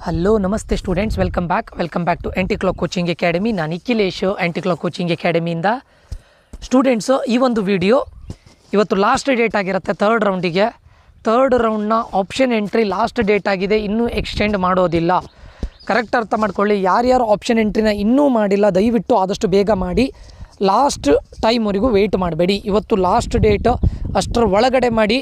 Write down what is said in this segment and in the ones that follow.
Hello ನಮಸ್ತೆ students, welcome back to anti clock coaching academy. ನಾನು Nikhilesh, anti clock coaching ಅಕಾಡೆಮಿಯಿಂದ. Students, ಈ ಒಂದು ವಿಡಿಯೋ ಇವತ್ತು ಲಾಸ್ಟ್ ಡೇಟ್ ಆಗಿರುತ್ತೆ ಥರ್ಡ್ ರೌಂಡಿಗೆ. ಥರ್ಡ್ ರೌಂಡ್ನ ಆಪ್ಷನ್ ಎಂಟ್ರಿ ಲಾಸ್ಟ್ ಡೇಟ್ ಆಗಿದೆ, ಇನ್ನೂ ಎಕ್ಸ್ಟೆಂಡ್ ಮಾಡೋದಿಲ್ಲ. ಕರೆಕ್ಟ್ ಅರ್ಥ ಮಾಡ್ಕೊಳ್ಳಿ. ಯಾರ್ಯಾರು ಆಪ್ಷನ್ ಎಂಟ್ರಿನ ಇನ್ನೂ ಮಾಡಿಲ್ಲ ದಯವಿಟ್ಟು ಆದಷ್ಟು ಬೇಗ ಮಾಡಿ. ಲಾಸ್ಟ್ ಟೈಮ್ವರೆಗೂ ವೆಯ್ಟ್ ಮಾಡಬೇಡಿ. ಇವತ್ತು ಲಾಸ್ಟ್ ಡೇಟ್, ಅಷ್ಟರ ಒಳಗಡೆ ಮಾಡಿ,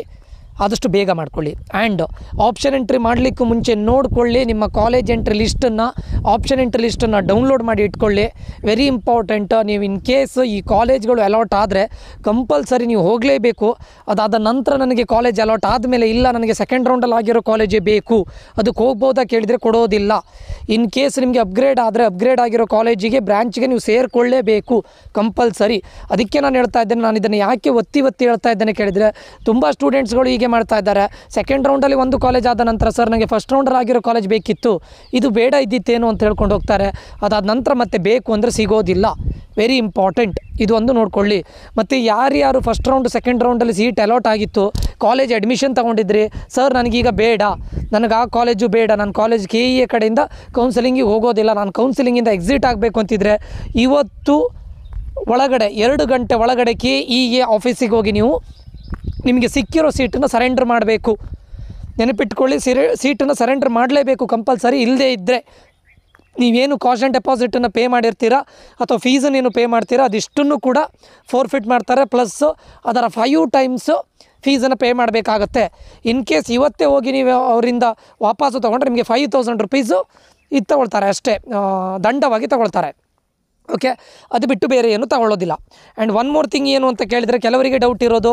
ಆದಷ್ಟು ಬೇಗ ಮಾಡ್ಕೊಳ್ಳಿ. ಆ್ಯಂಡ್ ಆಪ್ಷನ್ ಎಂಟ್ರಿ ಮಾಡಲಿಕ್ಕೂ ಮುಂಚೆ ನೋಡಿಕೊಳ್ಳಿ, ನಿಮ್ಮ ಕಾಲೇಜ್ ಎಂಟ್ರಿ ಲಿಸ್ಟನ್ನು, ಆಪ್ಷನ್ ಎಂಟ್ರಿ ಲಿಸ್ಟನ್ನು ಡೌನ್ಲೋಡ್ ಮಾಡಿ ಇಟ್ಕೊಳ್ಳಿ. Very important. ನೀವು ಇನ್ ಕೇಸ್ ಈ ಕಾಲೇಜ್ಗಳು ಅಲಾಟ್ ಆದರೆ ಕಂಪಲ್ಸರಿ ನೀವು ಹೋಗಲೇಬೇಕು. ಅದಾದ ನಂತರ ನನಗೆ ಕಾಲೇಜ್ ಅಲಾಟ್ ಆದಮೇಲೆ ಇಲ್ಲ ನನಗೆ ಸೆಕೆಂಡ್ ರೌಂಡಲ್ಲಿ ಆಗಿರೋ ಕಾಲೇಜೇ ಬೇಕು, ಅದಕ್ಕೆ ಹೋಗ್ಬೋದಾ ಕೇಳಿದರೆ ಕೊಡೋದಿಲ್ಲ. ಇನ್ ಕೇಸ್ ನಿಮಗೆ ಅಪ್ಗ್ರೇಡ್ ಆದರೆ ಅಪ್ಗ್ರೇಡ್ ಆಗಿರೋ ಕಾಲೇಜಿಗೆ, ಬ್ರ್ಯಾಂಚ್ಗೆ ನೀವು ಸೇರಿಕೊಳ್ಳೇಬೇಕು ಕಂಪಲ್ಸರಿ. ಅದಕ್ಕೆ ನಾನು ಹೇಳ್ತಾ ಇದ್ದೇನೆ. ನಾನು ಇದನ್ನು ಯಾಕೆ ಒತ್ತಿ ಹೇಳ್ತಾ ಇದ್ದೇನೆ ಕೇಳಿದರೆ, ತುಂಬ ಸ್ಟೂಡೆಂಟ್ಸ್ಗಳು ಹೀಗೆ ಮಾಡ್ತಾ ಇದ್ದಾರೆ. ಸೆಕೆಂಡ್ ರೌಂಡಲ್ಲಿ ಒಂದು ಕಾಲೇಜ್ ಆದ ನಂತರ ಸರ್ ನನಗೆ ಫಸ್ಟ್ ರೌಂಡಲ್ಲಿ ಆಗಿರೋ ಕಾಲೇಜ್ ಬೇಕಿತ್ತು, ಇದು ಬೇಡ ಇದ್ದಿತ್ತೇನು ಅಂತ ಹೇಳ್ಕೊಂಡು ಹೋಗ್ತಾರೆ. ಅದಾದ ನಂತರ ಮತ್ತೆ ಬೇಕು ಅಂದರೆ ಸಿಗೋದಿಲ್ಲ. ವೆರಿ ಇಂಪಾರ್ಟೆಂಟ್, ಇದು ಒಂದು ನೋಡ್ಕೊಳ್ಳಿ. ಮತ್ತು ಯಾರ್ಯಾರು ಫಸ್ಟ್ ರೌಂಡ್ ಸೆಕೆಂಡ್ ರೌಂಡಲ್ಲಿ ಸೀಟ್ ಅಲಾಟ್ ಆಗಿತ್ತು, ಕಾಲೇಜ್ ಅಡ್ಮಿಷನ್ ತೊಗೊಂಡಿದ್ರಿ, ಸರ್ ನನಗೀಗ ಬೇಡ, ನನಗೆ ಆ ಕಾಲೇಜು ಬೇಡ, ನಾನು ಕಾಲೇಜ್ KEA ಕಡೆಯಿಂದ ಕೌನ್ಸಿಲಿಂಗಿಗೆ ಹೋಗೋದಿಲ್ಲ, ನಾನು ಕೌನ್ಸಿಲಿಂಗಿಂದ ಎಕ್ಸಿಟ್ ಆಗಬೇಕು ಅಂತಿದ್ರೆ ಇವತ್ತು ಒಳಗಡೆ 2 ಗಂಟೆ ಒಳಗಡೆ KEA ಆಫೀಸಿಗೆ ಹೋಗಿ ನೀವು ನಿಮಗೆ ಸಿಕ್ಕಿರೋ ಸೀಟನ್ನು ಸರೆಂಡರ್ ಮಾಡಬೇಕು. ನೆನಪಿಟ್ಕೊಳ್ಳಿ, ಸೀಟನ್ನು ಸರೆಂಡರ್ ಮಾಡಲೇಬೇಕು ಕಂಪಲ್ಸರಿ. ಇಲ್ಲದೇ ಇದ್ದರೆ ನೀವೇನು ಕಾಸ್ಟ್ ಡೆಪಾಸಿಟನ್ನು ಪೇ ಮಾಡಿರ್ತೀರಾ ಅಥವಾ ಫೀಸನ್ನೇನು ಪೇ ಮಾಡ್ತೀರಾ ಅದಿಷ್ಟನ್ನು ಕೂಡ ಫೋರ್ಫಿಟ್ ಮಾಡ್ತಾರೆ. ಪ್ಲಸ್ ಅದರ 5 ಟೈಮ್ಸು ಫೀಸನ್ನು ಪೇ ಮಾಡಬೇಕಾಗತ್ತೆ. ಇನ್ ಕೇಸ್ ಇವತ್ತೇ ಹೋಗಿ ನೀವು ಅವರಿಂದ ವಾಪಸ್ಸು ತೊಗೊಂಡ್ರೆ ನಿಮಗೆ 5000 ರೂಪೀಸು ಇದು ತೊಗೊಳ್ತಾರೆ ಅಷ್ಟೇ, ದಂಡವಾಗಿ ತೊಗೊಳ್ತಾರೆ. ಓಕೆ, ಅದು ಬಿಟ್ಟು ಬೇರೆ ಏನು ತಗೊಳ್ಳೋದಿಲ್ಲ. ಆ್ಯಂಡ್ ಒನ್ ಮೋರ್ ಥಿಂಗ್ ಏನು ಅಂತ ಕೇಳಿದರೆ, ಕೆಲವರಿಗೆ ಡೌಟ್ ಇರೋದು,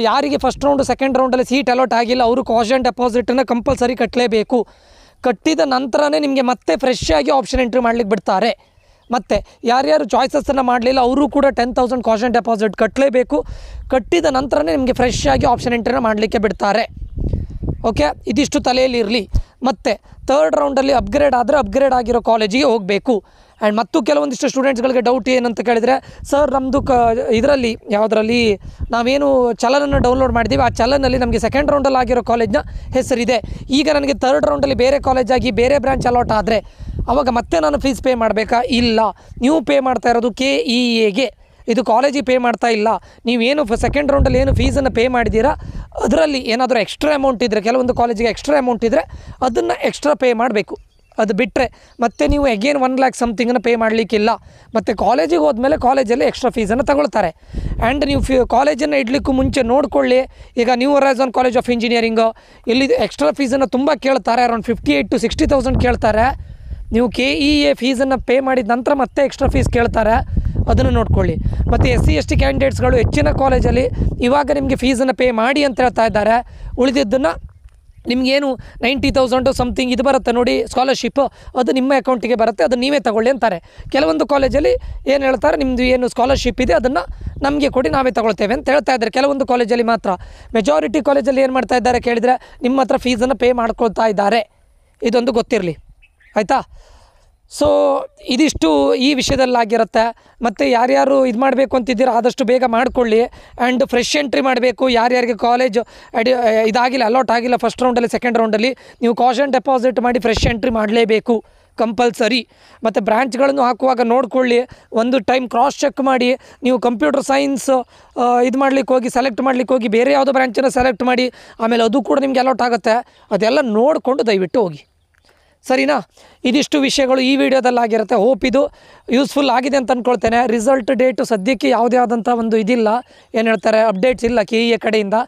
ಯಾರಿಗೆ ಫಸ್ಟ್ ರೌಂಡು ಸೆಕೆಂಡ್ ರೌಂಡಲ್ಲಿ ಸೀಟ್ ಅಲಾಟ್ ಆಗಿಲ್ಲ ಅವರು ಕಾಸ್ಟ್ ಡೆಪಾಸಿಟನ್ನು ಕಂಪಲ್ಸರಿ ಕಟ್ಟಲೇಬೇಕು. ಕಟ್ಟಿದ ನಂತರನೇ ನಿಮಗೆ ಮತ್ತೆ ಫ್ರೆಶ್ ಆಗಿ ಆಪ್ಷನ್ ಎಂಟ್ರಿ ಮಾಡಲಿಕ್ಕೆ ಬಿಡ್ತಾರೆ. ಮತ್ತು ಯಾರ್ಯಾರು ಚಾಯ್ಸಸ್ಸನ್ನು ಮಾಡಲಿಲ್ಲ ಅವರು ಕೂಡ 10,000 ಕಾಸ್ಟ್ ಡೆಪಾಸಿಟ್ ಕಟ್ಟಲೇಬೇಕು. ಕಟ್ಟಿದ ನಂತರನೇ ನಿಮಗೆ ಫ್ರೆಶ್ ಆಗಿ ಆಪ್ಷನ್ ಎಂಟ್ರಿನ ಮಾಡಲಿಕ್ಕೆ ಬಿಡ್ತಾರೆ. ಓಕೆ, ಇದಿಷ್ಟು ತಲೆಯಲ್ಲಿರಲಿ. ಮತ್ತು ಥರ್ಡ್ ರೌಂಡಲ್ಲಿ ಅಪ್ಗ್ರೇಡ್ ಆದರೆ ಅಪ್ಗ್ರೇಡ್ ಆಗಿರೋ ಕಾಲೇಜಿಗೆ ಹೋಗಬೇಕು. ಆ್ಯಂಡ್ ಮತ್ತು ಕೆಲವೊಂದಿಷ್ಟು ಸ್ಟೂಡೆಂಟ್ಸ್ಗಳಿಗೆ ಡೌಟ್ ಏನಂತ ಕೇಳಿದರೆ, ಸರ್ ನಮ್ಮದು ಇದರಲ್ಲಿ ಯಾವುದರಲ್ಲಿ ನಾವೇನು ಚಲನನ್ನು ಡೌನ್ಲೋಡ್ ಮಾಡಿದ್ದೀವಿ ಆ ಚಲನಲ್ಲಿ ನಮಗೆ ಸೆಕೆಂಡ್ ರೌಂಡಲ್ಲಿ ಆಗಿರೋ ಕಾಲೇಜ್ನ ಹೆಸರಿದೆ, ಈಗ ನನಗೆ ಥರ್ಡ್ ರೌಂಡಲ್ಲಿ ಬೇರೆ ಕಾಲೇಜಾಗಿ ಬೇರೆ ಬ್ರ್ಯಾಂಚ್ ಅಲಾಟ್ ಆದರೆ ಆವಾಗ ಮತ್ತೆ ನಾನು ಫೀಸ್ ಪೇ ಮಾಡಬೇಕಾ? ಇಲ್ಲ, ನೀವು ಪೇ ಮಾಡ್ತಾ ಇರೋದು KEAಗೆ, ಇದು ಕಾಲೇಜಿಗೆ ಪೇ ಮಾಡ್ತಾ ಇಲ್ಲ. ನೀವೇನು ಸೆಕೆಂಡ್ ರೌಂಡಲ್ಲಿ ಏನು ಫೀಸನ್ನು ಪೇ ಮಾಡಿದ್ದೀರಾ ಅದರಲ್ಲಿ ಏನಾದರೂ ಎಕ್ಸ್ಟ್ರಾ ಅಮೌಂಟ್ ಇದ್ದರೆ, ಕೆಲವೊಂದು ಕಾಲೇಜಿಗೆ ಎಕ್ಸ್ಟ್ರಾ ಅಮೌಂಟ್ ಇದ್ದರೆ ಅದನ್ನು ಎಕ್ಸ್ಟ್ರಾ ಪೇ ಮಾಡಬೇಕು. ಅದು ಬಿಟ್ಟರೆ ಮತ್ತೆ ನೀವು ಅಗೇನ್ 1 lakh ಸಮಥಿಂಗನ್ನು ಪೇ ಮಾಡಲಿಕ್ಕಿಲ್ಲ. ಮತ್ತು ಕಾಲೇಜಿಗೆ ಹೋದ್ಮೇಲೆ ಕಾಲೇಜಲ್ಲಿ ಎಕ್ಸ್ಟ್ರಾ ಫೀಸನ್ನು ತಗೊಳ್ತಾರೆ. ಆ್ಯಂಡ್ ನೀವು ಕಾಲೇಜನ್ನು ಇಡಲಿಕ್ಕೂ ಮುಂಚೆ ನೋಡಿಕೊಳ್ಳಿ. ಈಗ ನ್ಯೂ ಹೊರೈಝನ್ ಕಾಲೇಜ್ ಆಫ್ ಇಂಜಿನಿಯರಿಂಗು ಇಲ್ಲಿ ಎಕ್ಸ್ಟ್ರಾ ಫೀಸನ್ನು ತುಂಬ ಕೇಳ್ತಾರೆ, ಅರೌಂಡ್ 58,000 to 60,000 ಕೇಳ್ತಾರೆ. ನೀವು KEA ಫೀಸನ್ನು ಪೇ ಮಾಡಿದ ನಂತರ ಮತ್ತೆ ಎಕ್ಸ್ಟ್ರಾ ಫೀಸ್ ಕೇಳ್ತಾರೆ, ಅದನ್ನು ನೋಡ್ಕೊಳ್ಳಿ. ಮತ್ತು SC ST ಕ್ಯಾಂಡಿಡೇಟ್ಸ್ಗಳು ಹೆಚ್ಚಿನ ಕಾಲೇಜಲ್ಲಿ ಇವಾಗ ನಿಮಗೆ ಫೀಸನ್ನು ಪೇ ಮಾಡಿ ಅಂತ ಹೇಳ್ತಾ ಇದ್ದಾರೆ. ಉಳಿದಿದ್ದನ್ನು ನಿಮಗೇನು 90,000 ಸಮಥಿಂಗ್ ಇದು ಬರುತ್ತೆ ನೋಡಿ ಸ್ಕಾಲರ್ಶಿಪ್ಪು, ಅದು ನಿಮ್ಮ ಅಕೌಂಟಿಗೆ ಬರುತ್ತೆ, ಅದು ನೀವೇ ತಗೊಳ್ಳಿ ಅಂತಾರೆ. ಕೆಲವೊಂದು ಕಾಲೇಜಲ್ಲಿ ಏನು ಹೇಳ್ತಾರೆ, ನಿಮ್ಮದು ಏನು ಸ್ಕಾಲರ್ಶಿಪ್ ಇದೆ ಅದನ್ನು ನಮಗೆ ಕೊಡಿ, ನಾವೇ ತಗೊಳ್ತೇವೆ ಅಂತ ಹೇಳ್ತಾ ಇದ್ದಾರೆ. ಕೆಲವೊಂದು ಕಾಲೇಜಲ್ಲಿ ಮಾತ್ರ. ಮೆಜಾರಿಟಿ ಕಾಲೇಜಲ್ಲಿ ಏನು ಮಾಡ್ತಾ ಇದ್ದಾರೆ ಕೇಳಿದರೆ, ನಿಮ್ಮ ಹತ್ರ ಫೀಸನ್ನು ಪೇ ಮಾಡ್ಕೊಳ್ತಾ ಇದ್ದಾರೆ. ಇದೊಂದು ಗೊತ್ತಿರಲಿ, ಆಯಿತಾ? ಸೊ ಇದಿಷ್ಟು ಈ ವಿಷಯದಲ್ಲಾಗಿರುತ್ತೆ. ಮತ್ತು ಯಾರ್ಯಾರು ಇದು ಮಾಡಬೇಕು ಅಂತಿದ್ದೀರ ಆದಷ್ಟು ಬೇಗ ಮಾಡಿಕೊಳ್ಳಿ. ಆ್ಯಂಡ್ ಫ್ರೆಶ್ ಎಂಟ್ರಿ ಮಾಡಬೇಕು. ಯಾರ್ಯಾರಿಗೆ ಕಾಲೇಜ್ ಇದಾಗಿಲ್ಲ, ಅಲಾಟ್ ಆಗಿಲ್ಲ ಫಸ್ಟ್ ರೌಂಡಲ್ಲಿ ಸೆಕೆಂಡ್ ರೌಂಡಲ್ಲಿ, ನೀವು ಕಾಸ್ಟ್ ಡೆಪಾಸಿಟ್ ಮಾಡಿ ಫ್ರೆಶ್ ಎಂಟ್ರಿ ಮಾಡಲೇಬೇಕು ಕಂಪಲ್ಸರಿ. ಮತ್ತು ಬ್ರ್ಯಾಂಚ್ಗಳನ್ನು ಹಾಕುವಾಗ ನೋಡಿಕೊಳ್ಳಿ, ಒಂದು ಟೈಮ್ ಕ್ರಾಸ್ ಚೆಕ್ ಮಾಡಿ. ನೀವು ಕಂಪ್ಯೂಟರ್ ಸೈನ್ಸ್ ಇದು ಮಾಡ್ಲಿಕ್ಕೆ ಹೋಗಿ ಸೆಲೆಕ್ಟ್ ಮಾಡ್ಲಿಕ್ಕೆ ಹೋಗಿ ಬೇರೆ ಯಾವುದೋ ಬ್ರ್ಯಾಂಚನ್ನು ಸೆಲೆಕ್ಟ್ ಮಾಡಿ, ಆಮೇಲೆ ಅದು ಕೂಡ ನಿಮಗೆ ಅಲಾಟ್ ಆಗುತ್ತೆ. ಅದೆಲ್ಲ ನೋಡಿಕೊಂಡು ದಯವಿಟ್ಟು ಹೋಗಿ, ಸರಿನಾ? ಇದಿಷ್ಟು ವಿಷಯಗಳು ಈ ವಿಡಿಯೋದಲ್ಲಾಗಿರುತ್ತೆ. ಹೋಪ್ ಇದು ಯೂಸ್ಫುಲ್ ಆಗಿದೆ ಅಂತ ಅಂದ್ಕೊಳ್ತೇನೆ. ರಿಸಲ್ಟ್ ಡೇಟು ಸದ್ಯಕ್ಕೆ ಯಾವುದೇ ಆದಂಥ ಒಂದು ಇದಿಲ್ಲ, ಏನು ಹೇಳ್ತಾರೆ ಅಪ್ಡೇಟ್ಸ್ ಇಲ್ಲ KEA ಕಡೆಯಿಂದ.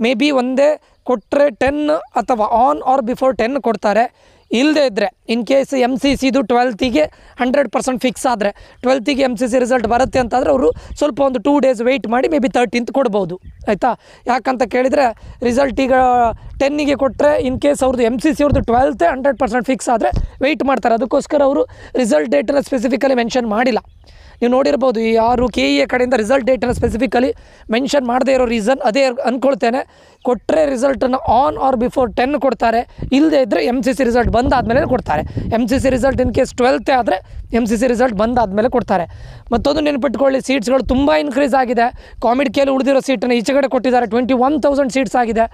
ಮೇ ಬಿ ಒಂದೇ ಕೊಟ್ಟರೆ 10 ಅಥವಾ ಆನ್ ಆರ್ ಬಿಫೋರ್ 10 ಕೊಡ್ತಾರೆ. ಇಲ್ಲದೇ ಇದ್ದರೆ ಇನ್ ಕೇಸ್ MCCದು 12th 100% ಫಿಕ್ಸ್ ಆದರೆ 12th MCC ರಿಸಲ್ಟ್ ಬರುತ್ತೆ ಅಂತಾದರೆ ಅವರು ಸ್ವಲ್ಪ ಒಂದು 2 days ವೆಯ್ಟ್ ಮಾಡಿ ಮೇ ಬಿ 13th ಕೊಡ್ಬೋದು, ಆಯಿತಾ? ಯಾಕಂತ ಕೇಳಿದರೆ ರಿಸಲ್ಟ್ ಈಗ 10ಗೆ ಕೊಟ್ಟರೆ ಇನ್ ಕೇಸ್ ಅವ್ರದ್ದು MCC ಅವ್ರದ್ದು 12th 100% ಫಿಕ್ಸ್ ಆದರೆ ವೆಯ್ಟ್ ಮಾಡ್ತಾರೆ. ಅದಕ್ಕೋಸ್ಕರ ಅವರು ರಿಸಲ್ಟ್ ಡೇಟನ್ನು ಸ್ಪೆಸಿಫಿಕಲಿ ಮೆನ್ಷನ್ ಮಾಡಿಲ್ಲ. ನೀವು ನೋಡಿರ್ಬೋದು, ಯಾರು KEA ಕಡೆಯಿಂದ ರಿಸಲ್ಟ್ ಡೇಟನ್ನು ಸ್ಪೆಸಿಫಿಕಲಿ ಮೆನ್ಷನ್ ಮಾಡದೇ ಇರೋ ರೀಸನ್ ಅದೇ ಅಂದ್ಕೊಳ್ತೇನೆ. ಕೊಟ್ಟರೆ ರಿಸಲ್ಟನ್ನು ಆನ್ ಆರ್ ಬಿಫೋರ್ 10 ಕೊಡ್ತಾರೆ, ಇಲ್ಲದೇ ಇದ್ದರೆ MCC ರಿಸಲ್ಟ್ ಬಂದಾದಮೇಲೆ ಕೊಡ್ತಾರೆ. MCC result in case 12th ಆದರೆ MCC ರಿಸಲ್ಟ್ ಬಂದಾದಮೇಲೆ ಕೊಡ್ತಾರೆ. ಮತ್ತೊಂದು ನೆನಪಿಟ್ಕೊಳ್ಳಿ, ಸೀಟ್ಸ್ಗಳು ತುಂಬ ಇನ್ಕ್ರೀಸ್ ಆಗಿದೆ. ಕಾಮಿಡ್ಕೇಲಿ ಉಳಿದಿರೋ ಸೀಟನ್ನು ಈಚೆಗಡೆ ಕೊಟ್ಟಿದ್ದಾರೆ. 21,000 ಸೀಟ್ಸ್ ಆಗಿದೆ.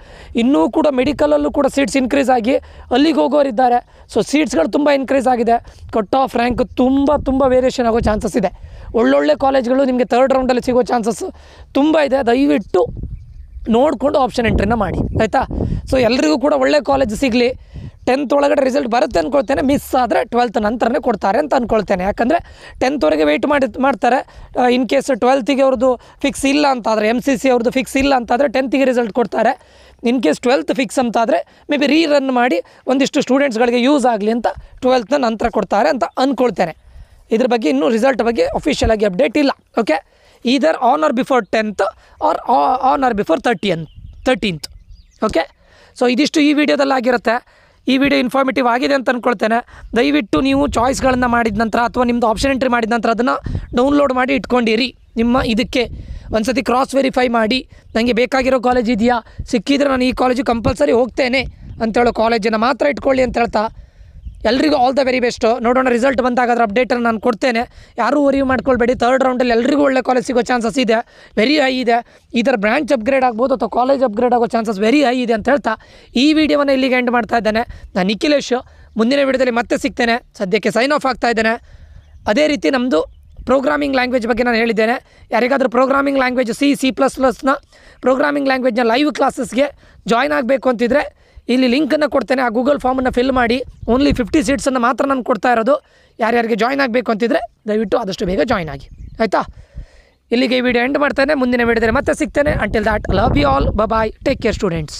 ಇನ್ನೂ ಕೂಡ ಮೆಡಿಕಲಲ್ಲೂ ಕೂಡ ಸೀಟ್ಸ್ ಇನ್ಕ್ರೀಸ್ ಆಗಿ ಅಲ್ಲಿಗೆ ಹೋಗೋರಿದ್ದಾರೆ. ಸೊ ಸೀಟ್ಸ್ಗಳು ತುಂಬ ಇನ್ಕ್ರೀಸ್ ಆಗಿದೆ. ಕಟ್ ಆಫ್ ರ್ಯಾಂಕ್ ತುಂಬ ವೇರಿಯೇಷನ್ ಆಗೋ ಚಾನ್ಸಸ್ ಇದೆ. ಒಳ್ಳೊಳ್ಳೆ ಕಾಲೇಜ್ಗಳು ನಿಮಗೆ 3rd ರೌಂಡಲ್ಲಿ ಸಿಗೋ ಚಾನ್ಸಸ್ ತುಂಬ ಇದೆ. ದಯವಿಟ್ಟು ನೋಡಿಕೊಂಡು ಆಪ್ಷನ್ ಎಂಟ್ರಿನ ಮಾಡಿ, ಆಯಿತಾ. ಸೊ ಎಲ್ರಿಗೂ ಕೂಡ ಒಳ್ಳೆ ಕಾಲೇಜ್ ಸಿಗಲಿ. 10th ಒಳಗಡೆ ರಿಸಲ್ಟ್ ಬರುತ್ತೆ ಅಂದ್ಕೊಳ್ತೇನೆ. ಮಿಸ್ ಆದರೆ 12th ನಂತರನೇ ಕೊಡ್ತಾರೆ ಅಂತ ಅಂದ್ಕೊಳ್ತೇನೆ. ಯಾಕಂದರೆ 10thವರೆಗೆ ವೆಯ್ಟ್ ಮಾಡ್ತಾರೆ. ಇನ್ ಕೇಸ್ 12th ಅವ್ರದ್ದು ಫಿಕ್ಸ್ ಇಲ್ಲ ಅಂತಾದರೆ, MCC ಅವ್ರದ್ದು ಫಿಕ್ಸ್ ಇಲ್ಲ ಅಂತಾದರೆ 10th ರಿಸಲ್ಟ್ ಕೊಡ್ತಾರೆ. ಇನ್ ಕೇಸ್ 12th ಫಿಕ್ಸ್ ಅಂತಾದರೆ ಮೇ ಬಿ ರನ್ ಮಾಡಿ ಒಂದಿಷ್ಟು ಸ್ಟೂಡೆಂಟ್ಸ್ಗಳಿಗೆ ಯೂಸ್ ಆಗಲಿ ಅಂತ 12th ನಂತರ ಕೊಡ್ತಾರೆ ಅಂತ ಅಂದ್ಕೊಳ್ತೇನೆ. ಇದ್ರ ಬಗ್ಗೆ ಇನ್ನೂ ರಿಸಲ್ಟ್ ಬಗ್ಗೆ ಅಫಿಷಿಯಲ್ ಆಗಿ ಅಪ್ಡೇಟ್ ಇಲ್ಲ. Okay, either on or before 10th or on or before 13th. Okay, so ಇದಿಷ್ಟು ಈ ವಿಡಿಯೋದಲ್ಲಿ ಆಗಿರುತ್ತೆ. ಈ ವಿಡಿಯೋ ಇನ್ಫಾರ್ಮೇಟಿವ್ ಆಗಿದೆ ಅಂತ ಅಂದ್ಕೊಳ್ತೇನೆ. ದಯವಿಟ್ಟು ನೀವು ಚಾಯ್ಸ್ಗಳನ್ನು ಮಾಡಿದ ನಂತರ ಅಥವಾ ನಿಮ್ಮದು ಆಪ್ಷನ್ ಎಂಟ್ರಿ ಮಾಡಿದ ನಂತರ ಅದನ್ನು ಡೌನ್ಲೋಡ್ ಮಾಡಿ ಇಟ್ಕೊಂಡಿರಿ. ನಿಮ್ಮ ಇದಕ್ಕೆ ಒಂದು ಸತಿ ಕ್ರಾಸ್ ವೆರಿಫೈ ಮಾಡಿ, ನನಗೆ ಬೇಕಾಗಿರೋ ಕಾಲೇಜ್ ಇದೆಯಾ, ಸಿಕ್ಕಿದ್ರೆ ನಾನು ಈ ಕಾಲೇಜು ಕಂಪಲ್ಸರಿ ಹೋಗ್ತೇನೆ ಅಂತೇಳೋ ಕಾಲೇಜನ್ನು ಮಾತ್ರ ಇಟ್ಕೊಳ್ಳಿ ಅಂತ ಹೇಳ್ತಾ ಎಲ್ರಿಗೂ ಆಲ್ ದ ವೆರಿ ಬೆಸ್ಟು. ನೋಡೋಣ ರಿಸಲ್ಟ್ ಬಂದಾಗ ಅದರ ಅಪ್ಡೇಟನ್ನು ನಾನು ಕೊಡ್ತೇನೆ. ಯಾರೂ ವರಿ ಮಾಡ್ಕೊಳ್ಬೇಡಿ. 3rd ರೌಂಡಲ್ಲಿ ಎಲ್ರಿಗೂ ಒಳ್ಳೆ ಕಾಲೇಜ್ ಸಿಗೋ ಚಾನ್ಸಸ್ ಇದೆ, ವೆರಿ ಹೈ ಇದೆ. ಇದರ ಬ್ರಾಂಚ್ ಅಪ್ಗ್ರೇಡ್ ಆಗ್ಬೋದು ಅಥವಾ ಕಾಲೇಜ್ ಅಪ್ಗ್ರೇಡ್ ಆಗೋ ಚಾನ್ಸಸ್ ವೆರಿ ಹೈ ಇದೆ ಅಂತ ಹೇಳ್ತಾ ಈ ವಿಡಿಯೋವನ್ನು ಇಲ್ಲಿಗೆ ಎಂಡ್ ಮಾಡ್ತಾ ಇದ್ದೇನೆ. ನಾನು ನಿಖಿಲೇಶ್. ಮುಂದಿನ ವಿಡಿಯೋದಲ್ಲಿ ಮತ್ತೆ ಸಿಗ್ತೇನೆ. ಸದ್ಯಕ್ಕೆ ಸೈನ್ ಆಫ್ ಆಗ್ತಾ ಇದ್ದೇನೆ. ಅದೇ ರೀತಿ ನಮ್ಮದು ಪ್ರೋಗ್ರಾಮಿಂಗ್ ಲ್ಯಾಂಗ್ವೇಜ್ ಬಗ್ಗೆ ನಾನು ಹೇಳಿದ್ದೇನೆ. ಯಾರಿಗಾದರೂ ಪ್ರೋಗ್ರಾಮಿಂಗ್ ಲ್ಯಾಂಗ್ವೇಜ್ C++ನ ಪ್ರೋಗ್ರಾಮಿಂಗ್ ಲ್ಯಾಂಗ್ವೇಜ್ನ ಲೈವ್ ಕ್ಲಾಸಸ್ಗೆ ಜಾಯ್ನ್ ಆಗಬೇಕು ಅಂತಿದ್ರೆ ಇಲ್ಲಿ ಲಿಂಕನ್ನು ಕೊಡ್ತೇನೆ. ಆ ಗೂಗಲ್ ಫಾರ್ಮನ್ನು ಫಿಲ್ ಮಾಡಿ. ಓನ್ಲಿ 50 ಸೀಟ್ಸನ್ನು ಮಾತ್ರ ನಾನು ಕೊಡ್ತಾ ಇರೋದು. ಯಾರ್ಯಾರಿಗೆ ಜಾಯ್ನ್ ಆಗಬೇಕು ಅಂತಿದ್ರೆ ದಯವಿಟ್ಟು ಆದಷ್ಟು ಬೇಗ ಜಾಯ್ನ್ ಆಗಿ, ಆಯಿತಾ. ಇಲ್ಲಿಗೆ ಈ ವಿಡಿಯೋ ಎಂಡ್ ಮಾಡ್ತೇನೆ. ಮುಂದಿನ ವಿಡಿಯೋದಲ್ಲಿ ಮತ್ತೆ ಸಿಗ್ತೇನೆ. Until that, love you all, bye, take care students.